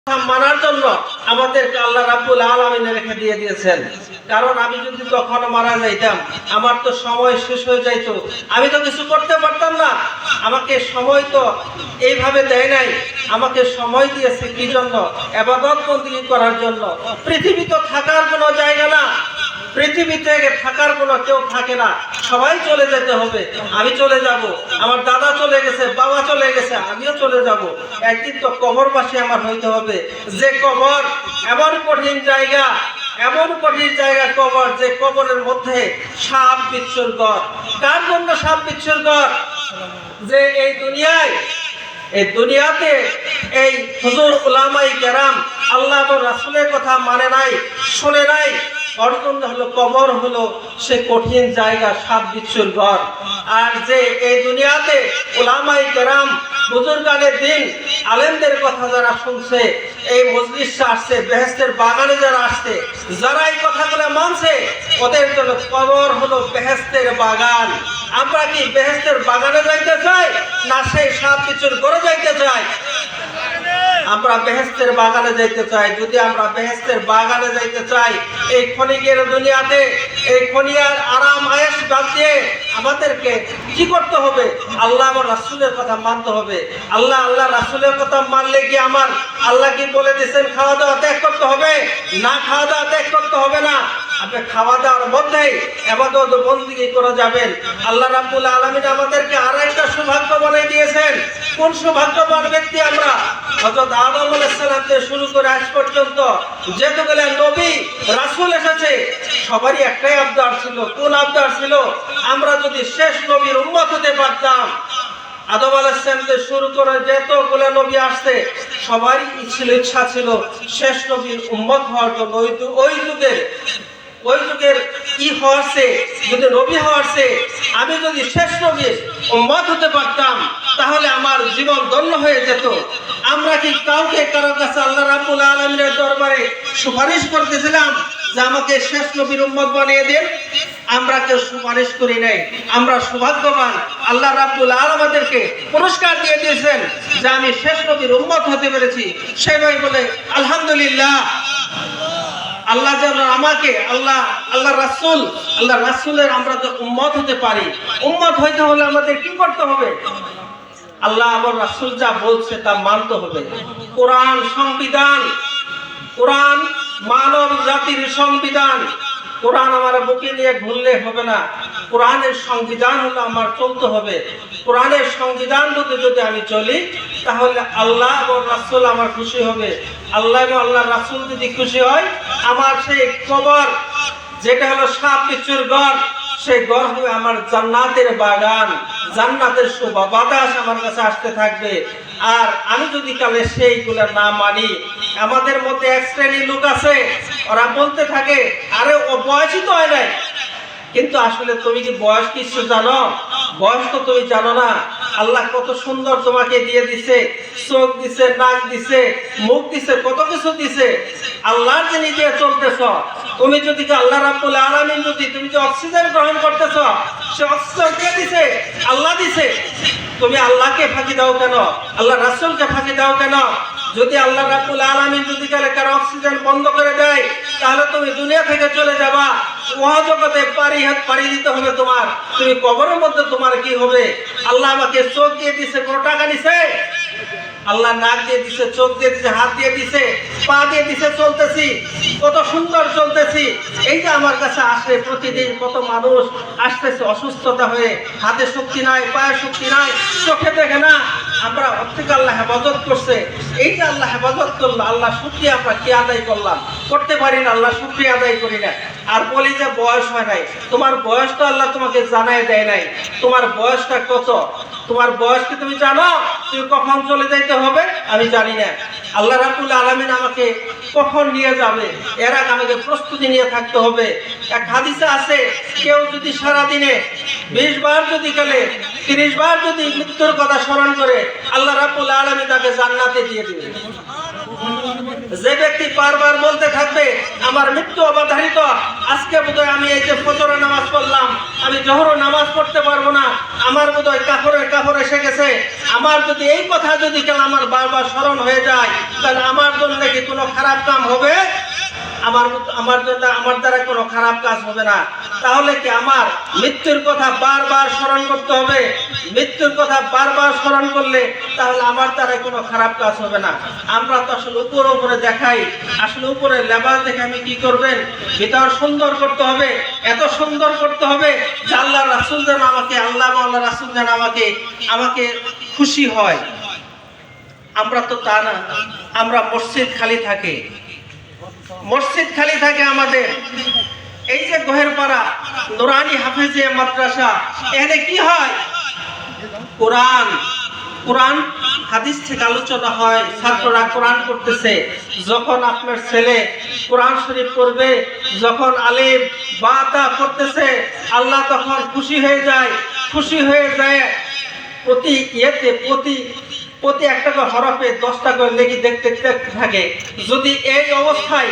মানার জন্য আমাদেরকে আল্লাহ রাব্বুল আলামিন রেখে দিয়ে দিয়েছেন। কারণ আমি যদি তখন মারা যাইতাম, আমার তো সময় শেষ হয়ে যাইত, আমি তো কিছু করতে পারতাম না। আমাকে সময় তো এইভাবে দেয় নাই, আমাকে সময় দিয়েছে কি জন্য? ইবাদত বন্দেগী করার জন্য। পৃথিবী তো থাকার কোনো জায়গা না, পৃথিবীতে থাকার কোনো কেউ থাকে না, সবাই চলে যেতে হবে। আমি চলে যাব, আমার দাদা চলে গেছে, বাবা চলে গেছে, আমিও চলে যাব। একদিন তো কবরবাসী আমার হইতে হবে। যে কবর এমন কঠিন জায়গা, এমন কঠিন জায়গা কবর, যে কবরের মধ্যে সাপ বিচ্ছুর ঘর। কার জন্য সাপ বিচ্ছুর ঘর? যে এই দুনিয়াতে এই হুজুর উলামায়ে কেরাম আল্লাহ এবং রাসূলের কথা মানে নাই, শুনে নাই, অর্জন হলো কবর হলো সে কঠিন জায়গা, সাপ বিচ্ছুর ঘর। আর যে এই দুনিয়াতে উলামায়ে কেরাম বুজুর্গানে দিন আলেমদের কথা যারা শুনছে, এই মজলিসে আসছে, বেহেশতের বাগানে যারা আসছে, যারা এই কথাগুলো মানছে, ওদের জন্য কবর হলো বেহেশতের বাগান। আমরা কি বেহেশতের বাগানে যাইতে চাই, না সেই সাপ বিচ্ছুর ঘরে যাইতে চাই? আমরা বেহেশতের বাগানে যাইতে চাই। যদি আমরা বেহেশতের বাগানে যাইতে চাই, এই ক্ষণিকের দুনিয়াতে এই ক্ষণিয়ার আরাম আয়েশ বাদ দিয়ে আমাদেরকে কি করতে হবে? আল্লাহ এবং রাসূলের কথা মানতে হবে। আল্লাহ রাসূলের কথা মানলে কি আমার আল্লাহ কি বলে দিয়েছেন খাওয়া দাওয়া ত্যাগ করতে হবে? না, খাওয়া দাওয়া ত্যাগ করতে হবে না। আপনি খাওয়া দাওয়ার মধ্যেই ইবাদত বন্দেগী করে যাবেন। আল্লাহ রাব্বুল আলামিন আমাদেরকে আরেকটা সৌভাগ্য বানিয়ে দিয়েছেন। কোন সৌভাগ্যবান ব্যক্তি আমরা? হযরত আদম আলাইহিস সালাম থেকে শুরু করে আজ পর্যন্ত যতগুলো নবী রাসূল এসেছে, সবারই একটাই আবদার ছিল। কোন আবদার ছিল? আমরা যদি শেষ নবীর উম্মত হতে পারতাম। আদম আলাইহিস সালাম থেকে শুরু করে যতগুলো নবী আসছে, সবারই ইচ্ছা ছিল শেষ নবীর উম্মত হওয়ার জন্য। ওই যুগের কি হওয়াছে, যদি নবী হওয়াছে, আমি যদি শেষ নবীর উম্মত হতে পারতাম, তাহলে আমার জীবন ধন্য হয়ে যেত। আমরা কি কাউকে কারো কাছে আল্লাহ রাব্বুল আলামিনের দরবারে সুপারিশ করতেছিলাম যে আমাকে শেষ নবীর উম্মত বানিয়ে দেন? আমরা কেউ সুপারিশ করি নাই। আমরা সৌভাগ্যবান, আল্লাহ রাব্বুল আলামিন আমাদেরকে পুরস্কার দিয়ে দিয়েছেন যে আমি শেষ নবীর উম্মত হতে পেরেছি। সেটাই বলে আলহামদুলিল্লাহ। আল্লাহ যেন আমাকে আল্লাহ রাসূলের আমরা যে উম্মত হতে পারি। উম্মত হইতে হলে আমাদের কি করতে হবে? আল্লাহ এবং রাসূল যা বলছে তা মানতে হবে। কোরআন সংবিধান, কোরআন মানব জাতির সংবিধান। কোরআন আমার বুকে নিয়ে ঘুরলে হবে না। কোরআনের সংবিধান হলো আমার চলতে হবে। কোরআনের সংবিধান যদি আমি চলি, তাহলে আল্লাহ এবং রাসূল আমার খুশি হবে। আল্লাহ এবং আল্লাহ রাসূল যদি খুশি হয়, আমার সেই কবর যেটা হলো সাপ বিচ্ছুর ঘর, সেই ঘর হবে আমার জান্নাতের বাগান। জান্নাতের শোভা বাতাস আমার কাছে আসতে থাকবে। আর আমি যদি কালে সেইগুলো না মানি, আমাদের মধ্যে এক শ্রেণীর লোক আছে, ওরা বলতে থাকে আরে ও বয়সই তো হয় নাই। কিন্তু আসলে তুমি কি বয়স কিছু জানো? বয়স তো তুমি জানো না। আল্লাহ কত সুন্দর তোমাকে দিয়ে দিছে, চোখ দিছে, নাক দিছে, মুখ দিছে, কত কিছু দিছে। আল্লাহর যে নিজে চলতেছ, তুমি যদি আল্লাহ রাব্বুল আলামিন যদি তুমি যে অক্সিজেন গ্রহণ করতেছ, সে অক্সিজেন কে দিছে? আল্লাহ দিছে। তুমি আল্লাহকে ফাঁকি দাও কেন? আল্লাহ রাসূলকে ফাঁকি দাও কেন? যদি আল্লাহ রাব্বুল আলামিন যদি কারো অক্সিজেন বন্ধ করে দেয়, তাহলে তুমি দুনিয়া থেকে চলে যাবা। মহাজগতে পাড়ি দিতে হবে তোমার। তুমি কবরের মধ্যে তোমার কি হবে? আল্লাহ আমাকে চোখ দিয়ে দিছে, কোনো টাকা দিছে? আল্লাহ নাক দিয়ে দিছে, চোখ দিয়ে দিছে, হাত দিয়ে দিছে, পা দিয়ে দিছে, চলতেছি, কত সুন্দর চলতেছি। এই যে আমার কাছে আসে প্রতিদিন কত মানুষ আসতেছে অসুস্থতা হয়ে, হাতে শক্তি নাই, পায়ে শক্তি নাই, চোখে দেখে না। আমরা ওর থেকে আল্লাহ হেফাজত করছে। এই যে আল্লাহ হেফাজত করলো, আল্লাহ শুকরিয়া আমরা কি আদায় করলাম? করতে পারি না, আল্লাহ শুকরিয়া আদায় করি না। আর বলি যে বয়স হয় নাই। তোমার বয়স তো আল্লাহ তোমাকে জানাই দেয় নাই। তোমার বয়সটা কত? তোমার বয়স কি তুমি জানো? তুমি কখন চলে যাইতে হবে? আমি জানি না। আল্লাহ রাব্বুল আলামিন আমাকে কখন নিয়ে যাবে, এর আগে আমাকে প্রস্তুতি নিয়ে থাকতে হবে। এক হাদিসে আছে, কেউ যদি সারাদিনে 20 বার যদি গেলে 30 বার যদি মৃত্যুর কথা স্মরণ করে, আল্লাহ রাব্বুল আলামিন তাকে জান্নাতে দিয়ে দিবে। যে ব্যক্তি বারবার বলতে থাকবে আমার মৃত্যু অবধারিত, আজকে বোধহয় আমি এই যে ফজরের নামাজ পড়লাম, আমি জোহরের নামাজ পড়তে পারবো না, আমার বোধহয় কাফর এসে গেছে, আমার যদি এই কথা যদি কেন আমার বারবার স্মরণ হয়ে যায়, তাহলে আমার জন্য কি কোনো খারাপ কাম হবে? আমার দ্বারা কোনো খারাপ কাজ হবে না। তাহলে কি আমার মৃত্যুর কথা বারবার স্মরণ করতে হবে? মৃত্যুর কথা বারবার স্মরণ করলে তাহলে আমার দ্বারা কোনো খারাপ কাজ হবে না। আমরা তো আসলে উপরে দেখাই, আসলে উপরে লেবাস দেখে আমি কি করবেন, ভিতর সুন্দর করতে হবে, এত সুন্দর করতে হবে যে আল্লাহ রাসূল যেন আমাকে, আল্লাহ মাওলা রাসূল যেন আমাকে খুশি হয়। আমরা তো তা না, আমরা মসজিদ খালি থাকে, মসজিদ খালি থাকে আমাদের। এই যে গোহেরপাড়া নুরানি হাফেজিয়া মাদ্রাসা, এখানে কি হয়? কোরআন হাদিস থেকে আলোচনা হয়, ছাত্ররা কোরআন করতেছে। যখন আপনার ছেলে কোরআন শরীফ পড়বে, যখন আলিফ বা তা পড়তেছে, আল্লাহ তখন খুশি হয়ে যায়। প্রতি একটা করে হরফে 10টা করে নেকি দেখতে থাকে। যদি এই অবস্থায়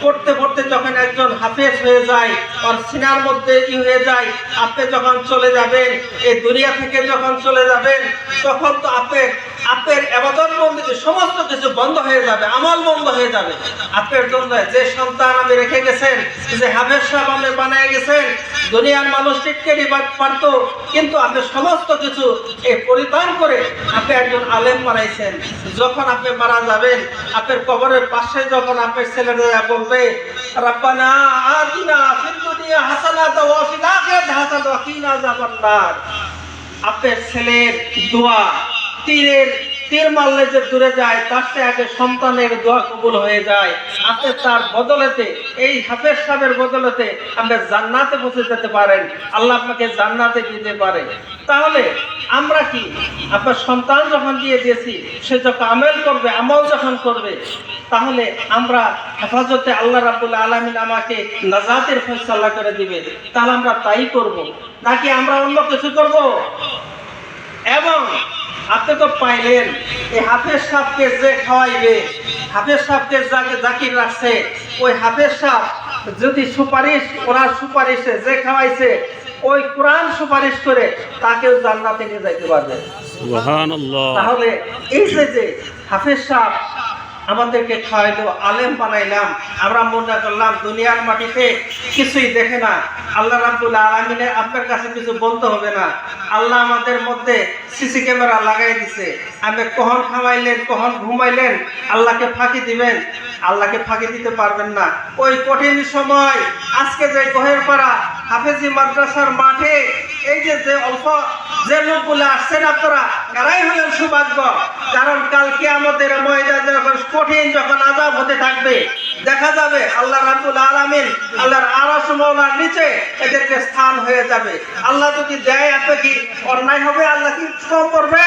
পড়তে যখন একজন হাফেজ হয়ে যায়, আর সিনার মধ্যে হয়ে যায়, আপনি যখন চলে যাবেন, এই দুনিয়া থেকে যখন চলে যাবেন, তখন তো আপনার ইবাদত বন্দেগী সমস্ত কিছু বন্ধ হয়ে যাবে, আমল বন্ধ হয়ে যাবে। আপনার জন্য যে সন্তান আমি রেখে গেছেন, যে হাফেজ সাহেব আপনি বানিয়ে গেছেন, দুনিয়ার মানুষ টিটকেরি পারতো, কিন্তু আপনি সমস্ত কিছু এই পরিত্যাগ করে আপনি একজন আলেম বানাইছেন। যখন আপনি মারা যাবেন, আপনার কবরের পাশে যখন আপনার ছেলেরা বলবে, রাব্বানা আতিনা ফিদ দুনিয়া হাসানাতাও ওয়া ফিল আখিরাতি হাসানাতাও ওয়া কিনা আযাবান্নার, আপনার ছেলের দোয়া তীর মারলে যে দূরে যায়, তার চেয়ে আগে সন্তানের দোয়া কবুল হয়ে যায়। আপনি তার বদলেতে, এই হাফেজ সাহেবের বদলেতে আপনি জান্নাতে পৌঁছে যেতে পারেন, আল্লাহ আপনাকে জান্নাতে দিতে পারে। তাহলে আমরা কি, আপনার সন্তান যখন দিয়ে দিয়েছি, সে যখন আমল যখন করবে, তাহলে আমরা হেফাজতে আল্লাহ রাব্বুল আলামিন আমাকে নাজাতের ফয়সালা করে দিবে, তাহলে আমরা তাই করব, নাকি আমরা অন্য কিছু করব? এবং আপনি তো পাইলেন, এই হাফেজ সাহেবকে যে খাওয়াইবে, হাফেজ সাহেবকে যাকে জাকির রাখছে, ওই হাফেজ সাহেব যদি ওনার সুপারিশে যে খাওয়াইছে, ওই কোরআন সুপারিশ করে তাকেও জান্নাতে নিয়ে যাইতে পারবে। সুবহানাল্লাহ। তাহলে এই যে হাফেজ সাহেব আমাদেরকে খাওয়াইলো, আলেম বানাইলাম, আমরা মনে করলাম দুনিয়ার মাটিতে কিছুই দেখে না, আল্লাহ রাব্বুল আলামিনের আপনার কাছে কিছু বলতে হবে না। আল্লাহ আমাদের মধ্যে সিসি ক্যামেরা লাগাই দিছে, আপনি কখন খাওয়াইলেন, কখন ঘুমাইলেন, আল্লাহকে ফাঁকি দিবেন? আল্লাহকে ফাঁকি দিতে পারবেন না। ওই কঠিন সময় আজকে যে গোহেরপাড়া হাফেজি মাদ্রাসার মাঠে এই যে অল্প যে লোকগুলো আসছেন, আপনারা এরাই হলেন সৌভাগ্য। কারণ কালকে আমাদের ময়দানে যখন কঠিন যখন আযাব হতে থাকবে, দেখা যাবে আল্লাহ রাব্বুল আলামিন আল্লাহর আরশ মাওলার নিচে এদেরকে স্থান হয়ে যাবে। আল্লাহ যদি দেয়, আপনি কি অন্যায় হবে? আল্লাহ কি কম করবে?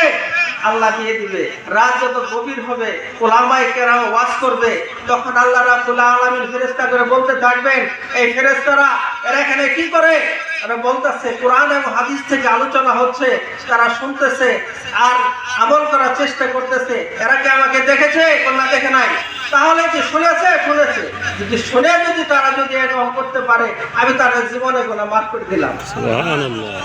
আল্লাহ দিয়ে দিবে। রাত যত গভীর হবে, উলামায়ে কেরাম ওয়াজ করবে, তখন আল্লাহ রাব্বুল আলামিন ফেরেশতা করে বলতে থাকবেন, এই ফেরেশতারা এরা এখানে কি করে? এরা বলতেছে কোরআন এবং হাদিস থেকে আলোচনা হচ্ছে, তারা শুনতেছে আর আমল করার চেষ্টা করতেছে। এরা কি আমাকে দেখেছে? না, দেখে নাই। তাহলে কি শুনেছে? যদি শুনে তারা যদি এরকম করতে পারে, আমি তাদের জীবনে গুনাহ মাফ করে দিলাম। সুবহানাল্লাহ।